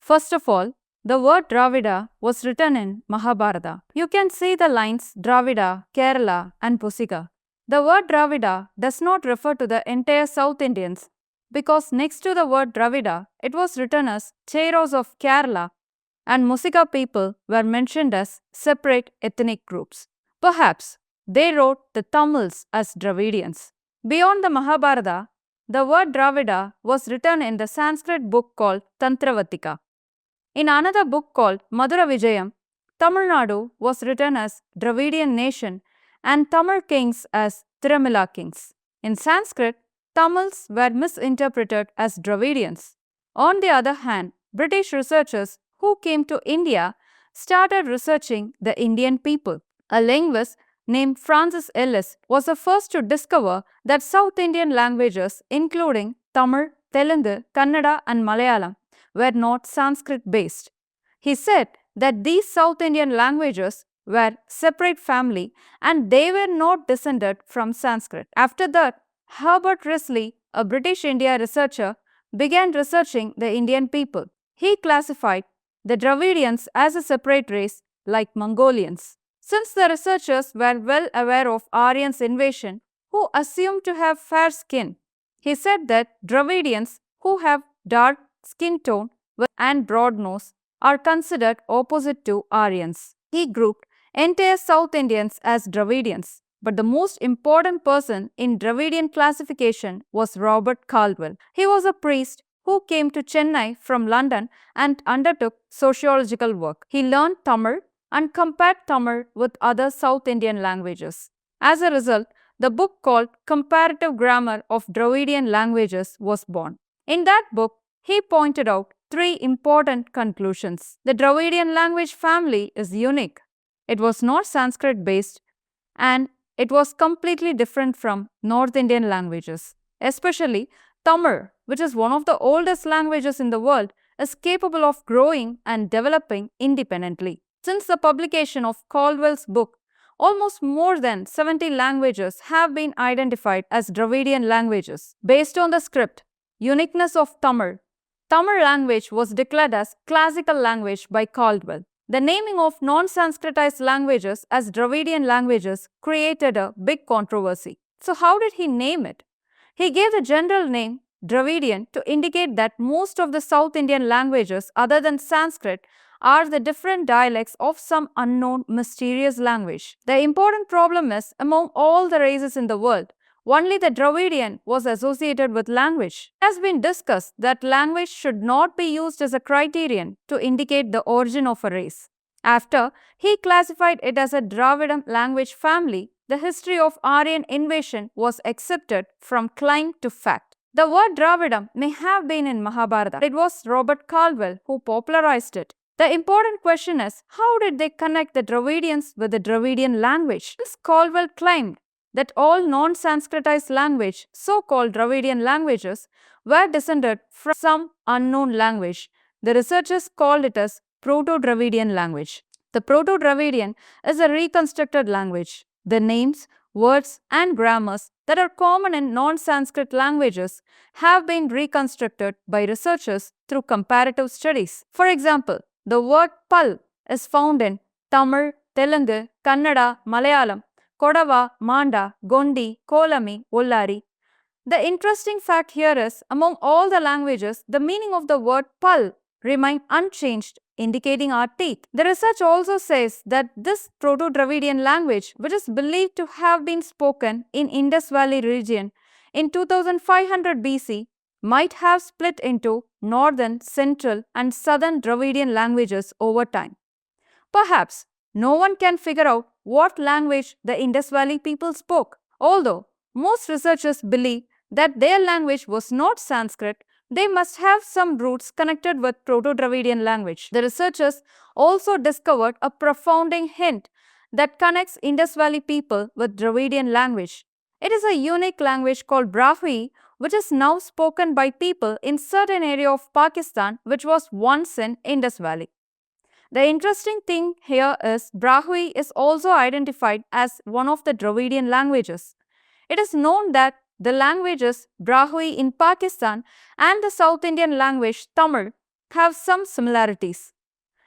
First of all, the word Dravida was written in Mahabharata. You can see the lines Dravida, Kerala, and Pusika. The word Dravida does not refer to the entire South Indians because next to the word Dravida, it was written as Chairos of Kerala and Musika people were mentioned as separate ethnic groups. Perhaps they wrote the Tamils as Dravidians. Beyond the Mahabharata, the word Dravida was written in the Sanskrit book called Tantravatika. In another book called Madura Vijayam, Tamil Nadu was written as Dravidian nation and Tamil kings as Tiramila kings. In Sanskrit, Tamils were misinterpreted as Dravidians. On the other hand, British researchers who came to India started researching the Indian people. A linguist named Francis Ellis was the first to discover that South Indian languages, including Tamil, Telugu, Kannada, and Malayalam, were not Sanskrit based. He said that these South Indian languages were separate family and they were not descended from Sanskrit. After that, Herbert Risley, a British India researcher, began researching the Indian people. He classified the Dravidians as a separate race like Mongolians. Since the researchers were well aware of Aryans' invasion, who assumed to have fair skin, he said that Dravidians who have dark skin tone and broad nose are considered opposite to Aryans. He grouped entire South Indians as Dravidians, but the most important person in Dravidian classification was Robert Caldwell. He was a priest who came to Chennai from London and undertook sociological work. He learned Tamil and compared Tamil with other South Indian languages. As a result, the book called Comparative Grammar of Dravidian Languages was born. In that book, he pointed out three important conclusions. The Dravidian language family is unique. It was not Sanskrit based and it was completely different from North Indian languages. Especially Tamil, which is one of the oldest languages in the world, is capable of growing and developing independently. Since the publication of Caldwell's book, almost more than 70 languages have been identified as Dravidian languages. Based on the script, uniqueness of Tamil language was declared as classical language by Caldwell. The naming of non-Sanskritized languages as Dravidian languages created a big controversy. So how did he name it? He gave the general name Dravidian to indicate that most of the South Indian languages other than Sanskrit are the different dialects of some unknown mysterious language. The important problem is, among all the races in the world, only the Dravidian was associated with language. It has been discussed that language should not be used as a criterion to indicate the origin of a race. After he classified it as a Dravidian language family, the history of Aryan invasion was accepted from claim to fact. The word Dravidam may have been in Mahabharata. It was Robert Caldwell who popularized it. The important question is, how did they connect the Dravidians with the Dravidian language? Since Caldwell claimed that all non-Sanskritized language, so-called Dravidian languages, were descended from some unknown language, the researchers called it as Proto-Dravidian language. The Proto-Dravidian is a reconstructed language. The names, words, and grammars that are common in non-Sanskrit languages have been reconstructed by researchers through comparative studies. For example, the word pal is found in Tamil, Telugu, Kannada, Malayalam, Kodava, Manda, Gondi, Kolami, Ullari. The interesting fact here is, among all the languages, the meaning of the word pal remained unchanged, indicating our teeth. The research also says that this Proto-Dravidian language, which is believed to have been spoken in Indus Valley region in 2500 BC, might have split into northern, central, and southern Dravidian languages over time. Perhaps no one can figure out what language the Indus Valley people spoke. Although most researchers believe that their language was not Sanskrit, they must have some roots connected with Proto-Dravidian language. The researchers also discovered a profounding hint that connects Indus Valley people with Dravidian language. It is a unique language called Brahvi, which is now spoken by people in certain area of Pakistan which was once in Indus Valley. The interesting thing here is Brahvi is also identified as one of the Dravidian languages. It is known that the languages Brahvi in Pakistan and the South Indian language Tamil have some similarities.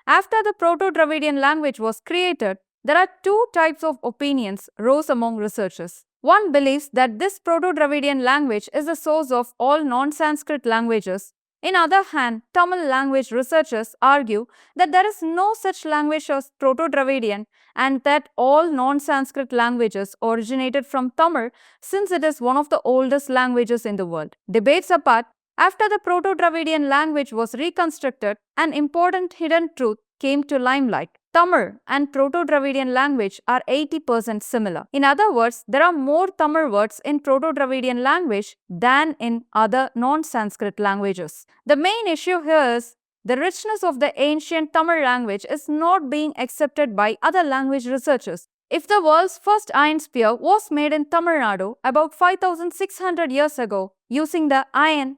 After the Proto-Dravidian language was created, there are two types of opinions rose among researchers. One believes that this Proto-Dravidian language is the source of all non-Sanskrit languages. In other hand, Tamil language researchers argue that there is no such language as Proto-Dravidian and that all non-Sanskrit languages originated from Tamil since it is one of the oldest languages in the world. Debates apart, after the Proto-Dravidian language was reconstructed, an important hidden truth came to limelight. Tamil and Proto-Dravidian language are 80% similar. In other words, there are more Tamil words in Proto-Dravidian language than in other non-Sanskrit languages. The main issue here is the richness of the ancient Tamil language is not being accepted by other language researchers. If the world's first iron spear was made in Tamil Nadu about 5,600 years ago using the iron,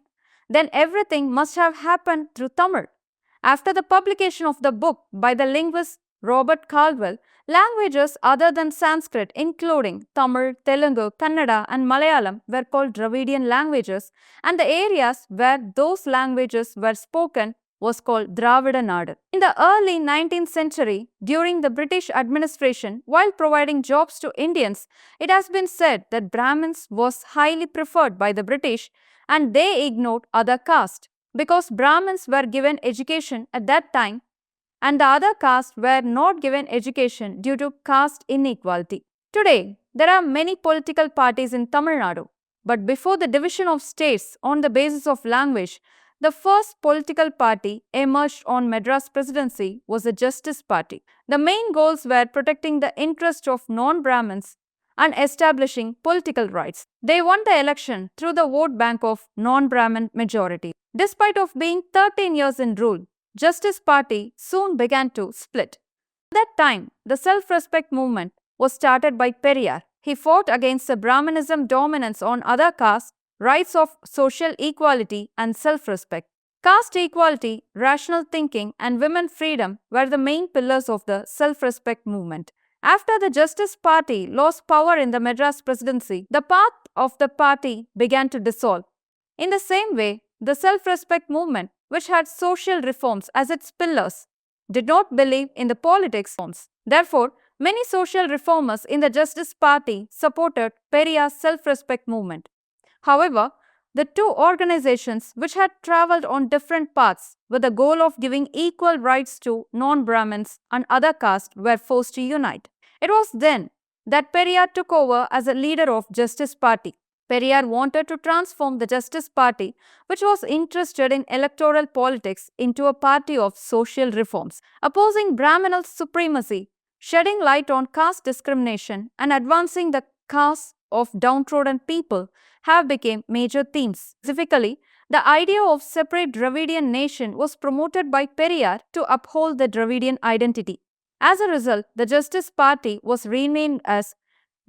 then everything must have happened through Tamil. After the publication of the book by the linguist Robert Caldwell, languages other than Sanskrit, including Tamil, Telugu, Kannada, and Malayalam, were called Dravidian languages, and the areas where those languages were spoken was called Dravida Nadu. In the early 19th century, during the British administration, while providing jobs to Indians, it has been said that Brahmins was highly preferred by the British and they ignored other castes. Because Brahmins were given education at that time and the other castes were not given education due to caste inequality. Today, there are many political parties in Tamil Nadu, but before the division of states on the basis of language, the first political party emerged on Madras presidency was the Justice Party. The main goals were protecting the interest of non-Brahmins and establishing political rights. They won the election through the vote bank of non-Brahmin majority. Despite of being 13 years in rule, Justice Party soon began to split. At that time, the self-respect movement was started by Periyar. He fought against the Brahmanism dominance on other castes, rights of social equality and self-respect. Caste equality, rational thinking and women freedom were the main pillars of the self-respect movement. After the Justice Party lost power in the Madras presidency, the path of the party began to dissolve. In the same way, the self-respect movement, which had social reforms as its pillars, did not believe in the politics reforms. Therefore, many social reformers in the Justice Party supported Periyar's self-respect movement. However, the two organizations which had travelled on different paths with the goal of giving equal rights to non-Brahmins and other castes were forced to unite. It was then that Periyar took over as a leader of Justice Party. Periyar wanted to transform the Justice Party, which was interested in electoral politics, into a party of social reforms, opposing Brahminal supremacy, shedding light on caste discrimination, and advancing the cause of downtrodden people have become major themes. Specifically, the idea of separate Dravidian nation was promoted by Periyar to uphold the Dravidian identity. As a result, the Justice Party was renamed as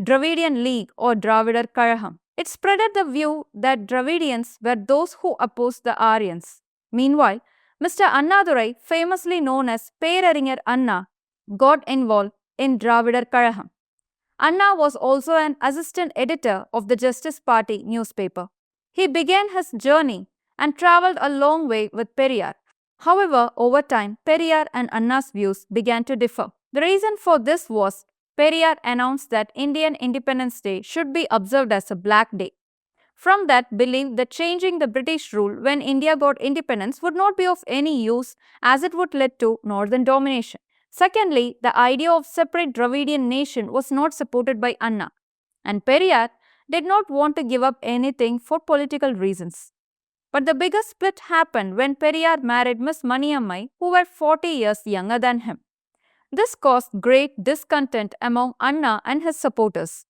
Dravidian League or Dravidar Kazhagam. It spreaded the view that Dravidians were those who opposed the Aryans. Meanwhile, Mr. Annadurai, famously known as Peraringer Anna, got involved in Dravidar Kazhagam. Anna was also an assistant editor of the Justice Party newspaper. He began his journey and travelled a long way with Periyar. However, over time, Periyar and Anna's views began to differ. The reason for this was Periyar announced that Indian Independence Day should be observed as a black day. From that, believed that changing the British rule when India got independence would not be of any use as it would lead to northern domination. Secondly, the idea of separate Dravidian nation was not supported by Anna, and Periyar did not want to give up anything for political reasons. But the biggest split happened when Periyar married Miss Maniammai, who were 40 years younger than him. This caused great discontent among Anna and his supporters.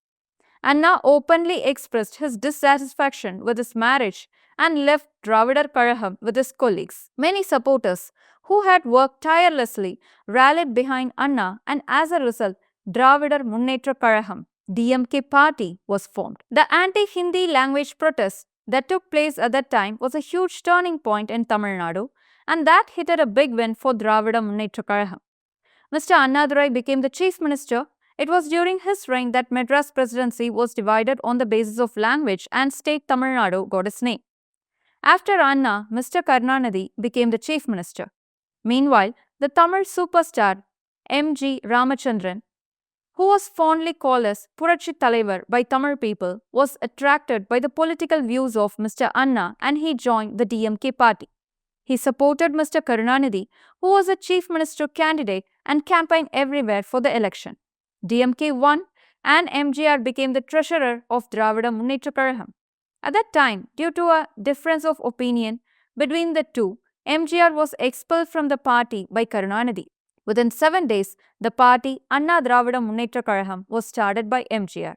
Anna openly expressed his dissatisfaction with his marriage and left Dravidar Kazhagam with his colleagues. Many supporters who had worked tirelessly rallied behind Anna, and as a result, Dravidar Munnetra Kazhagam, DMK party, was formed. The anti-Hindi language protest that took place at that time was a huge turning point in Tamil Nadu, and that hit a big win for Dravidar Munnetra Kazhagam. Mr. Annadurai became the chief minister. It was during his reign that Madras presidency was divided on the basis of language and state Tamil Nadu got its name. After Anna, Mr. Karunanidhi became the chief minister. Meanwhile, the Tamil superstar M.G. Ramachandran, who was fondly called as Purachi Talaivar by Tamil people, was attracted by the political views of Mr. Anna and he joined the DMK party. He supported Mr. Karunanidhi, who was a chief minister candidate and campaigned everywhere for the election. DMK won and MGR became the treasurer of Dravida Munnetra Kazhagam. At that time, due to a difference of opinion between the two, MGR was expelled from the party by Karunanidhi. Within 7 days, the party Anna Dravida Munnetra Kazhagam was started by MGR.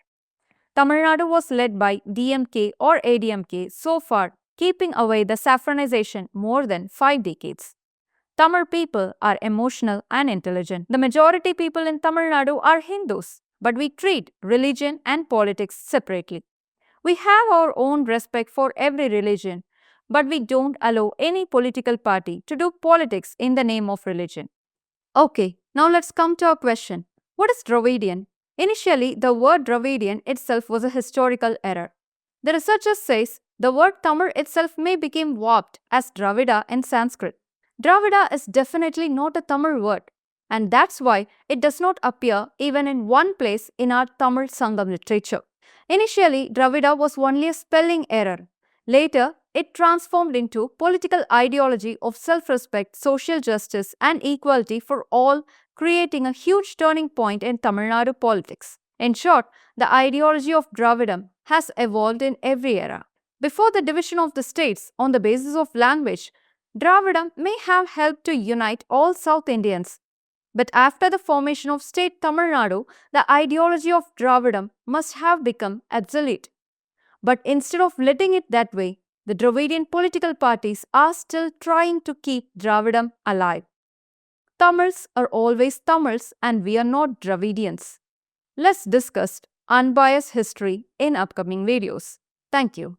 Tamil Nadu was led by DMK or ADMK so far, keeping away the saffronization more than 5 decades. Tamil people are emotional and intelligent. The majority people in Tamil Nadu are Hindus, but we treat religion and politics separately. We have our own respect for every religion, but we don't allow any political party to do politics in the name of religion. Okay, now let's come to our question. What is Dravidian? Initially, the word Dravidian itself was a historical error. The researchers says the word Tamil itself may become warped as Dravida in Sanskrit. Dravida is definitely not a Tamil word, and that's why it does not appear even in one place in our Tamil Sangam literature. Initially, Dravida was only a spelling error. Later, it transformed into political ideology of self-respect, social justice and equality for all, creating a huge turning point in Tamil Nadu politics. In short, the ideology of Dravidam has evolved in every era. Before the division of the states on the basis of language, Dravidam may have helped to unite all South Indians. But after the formation of state Tamil Nadu, the ideology of Dravidam must have become obsolete. But instead of letting it that way, the Dravidian political parties are still trying to keep Dravidam alive. Tamils are always Tamils and we are not Dravidians. Let's discuss unbiased history in upcoming videos. Thank you.